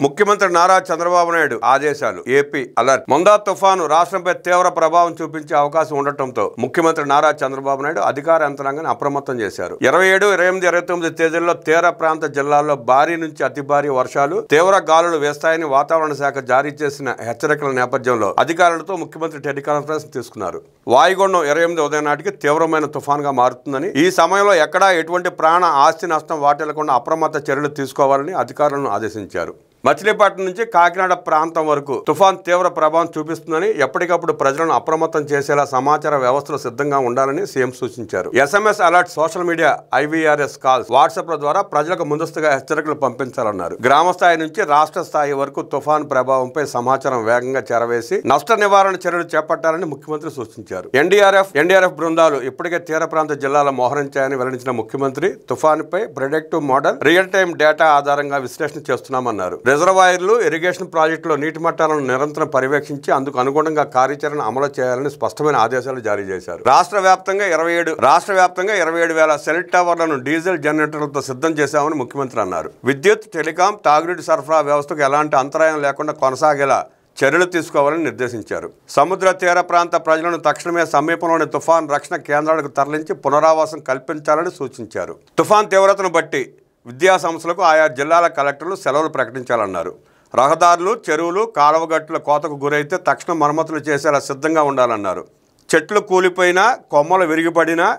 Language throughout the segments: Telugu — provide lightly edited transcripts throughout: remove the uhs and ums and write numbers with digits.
ముఖ్యమంత్రి నారా చంద్రబాబు నాయుడు ఆదేశాలు. AP alert. మొందా తుఫాను రాష్ట్రంపై తీవ్ర ప్రభావం చూపించే అవకాశం ఉండటంతో ముఖ్యమంత్రి నారా చంద్రబాబు నాయుడు అధికార యంత్రాంగాన్ని అప్రమత్తం చేశారు. 27, 28, 29 తేదీల్లో తీర ప్రాంత జిల్లాల్లో భారీ నుంచి అతి భారీ వర్షాలు, తీవ్ర గాలులు వేస్తాయని వాతావరణ శాఖ జారీ చేసిన హెచ్చరికల నేపథ్యంలో అధికారులతో ముఖ్యమంత్రి టెలికాన్ఫరెన్స్ తీసుకున్నారు. వాయుగుండం 28 ఉదయం నాటికి తీవ్రమైన తుఫాన్గా మారుతుందని, ఈ సమయంలో ఎక్కడా ఎటువంటి ప్రాణ ఆస్తి నష్టం వాటిల్లకుండా అప్రమత్త చర్యలు తీసుకోవాలని అధికారులను ఆదేశించారు. మచిలీపట్నం నుంచి కాకినాడ ప్రాంతం వరకు తుఫాన్ తీవ్ర ప్రభావం చూపిస్తుందని, ఎప్పటికప్పుడు ప్రజలను అప్రమత్తం చేసేలా సమాచార వ్యవస్థలు సిద్ధంగా ఉండాలని సీఎం సూచించారు. SMS alert, social media, IVRS calls, వాట్సాప్ల ద్వారా ప్రజలకు ముందస్తుగా హెచ్చరికలు పంపించాలన్నారు. గ్రామ స్థాయి నుంచి రాష్ట్ర స్థాయి వరకు తుఫాన్ ప్రభావంపై సమాచారం వేగంగా చేరవేసి నష్ట నివారణ చర్యలు చేపట్టాలని ముఖ్యమంత్రి సూచించారు. NDRF బృందాలు ఇప్పటికే తీర ప్రాంత జిల్లాలో మోహరించాయని వెల్లడించిన ముఖ్యమంత్రి, తుఫానుపై predictive model, real time data ఆధారంగా విశ్లేషణ చేస్తున్నామన్నారు. రిజర్వాయర్లు, ఇరిగేషన్ ప్రాజెక్టులో నీటి మట్టాలను నిరంతరం పర్యవేక్షించి అందుకు అనుగుణంగా కార్యాచరణ అమలు చేయాలని స్పష్టమైన ఆదేశాలు జారీ చేశారు. రాష్ట్ర వ్యాప్తంగా 27,000 సెల్ టవర్లను డీజిల్ జనరేటర్లతో సిద్ధం చేశామని ముఖ్యమంత్రి అన్నారు. విద్యుత్, టెలికాం, తాగునీటి సరఫరా వ్యవస్థకు ఎలాంటి అంతరాయం లేకుండా కొనసాగేలా చర్యలు తీసుకోవాలని నిర్దేశించారు. సముద్ర తీర ప్రాంత ప్రజలను తక్షణమే సమీపంలోని తుఫాన్ రక్షణ కేంద్రాలకు తరలించి పునరావాసం కల్పించాలని సూచించారు. తుఫాన్ తీవ్రతను బట్టి విద్యా సంస్థలకు ఆయా జిల్లాల కలెక్టర్లు సెలవులు ప్రకటించాలన్నారు. రహదారులు, చెరువులు, కాలువగట్టుల కోతకు గురైతే తక్షణ మరమ్మతులు చేసేలా సిద్ధంగా ఉండాలన్నారు. చెట్లు కూలిపోయినా, కొమ్మలు విరిగిపడినా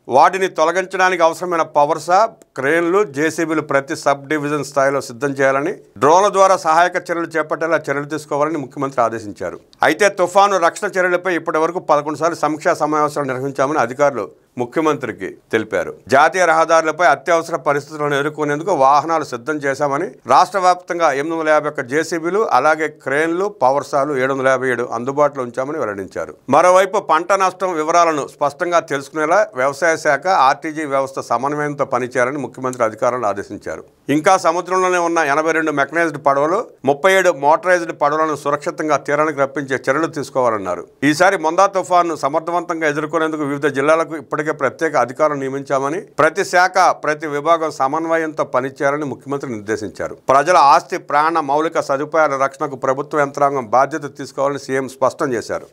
వాటిని తొలగించడానికి అవసరమైన పవర్సా, క్రేన్లు, JCBలు ప్రతి సబ్ డివిజన్ స్థాయిలో సిద్ధం చేయాలని, డ్రోన్ల ద్వారా సహాయక చర్యలు చేపట్టేలా చర్యలు తీసుకోవాలని ముఖ్యమంత్రి ఆదేశించారు. అయితే తుఫాను రక్షణ చర్యలపై ఇప్పటి వరకు 11 సార్లు సమీక్షా సమావేశాలు నిర్వహించామని అధికారులు ముఖ్యమంత్రికి తెలిపారు. జాతీయ రహదారులపై అత్యవసర పరిస్థితులను ఎదుర్కొనేందుకు వాహనాలు సిద్ధం చేశామని, రాష్ట్ర వ్యాప్తంగా 851 JCBలు, అలాగే క్రేన్లు, పవర్సాలు 757 అందుబాటులో ఉంచామని వెల్లడించారు. మరోవైపు పంట నష్టం వివరాలను స్పష్టంగా తెలుసుకునేలా వ్యవసాయ శాఖ, RTG వ్యవస్థ సమన్వయంతో పనిచేయాలని ముఖ్యమంత్రి అధికారులను ఆదేశించారు. ఇంకా సముద్రంలోనే ఉన్న 82 మెకనైజ్డ్ పడవలు, 37 మోటరైజ్డ్ పడవలను సురక్షితంగా తీరానికి రప్పించే చర్యలు తీసుకోవాలన్నారు. ఈసారి మొందా తుఫాను సమర్థవంతంగా ఎదుర్కొనేందుకు వివిధ జిల్లాలకు ఇప్పటికే ప్రత్యేక అధికారులు నియమించామని, ప్రతి శాఖ, ప్రతి విభాగం సమన్వయంతో పనిచేయాలని ముఖ్యమంత్రి నిర్దేశించారు. ప్రజల ఆస్తి, ప్రాణ, మౌలిక సదుపాయాల రక్షణకు ప్రభుత్వ యంత్రాంగం బాధ్యత తీసుకోవాలని సీఎం స్పష్టం చేశారు.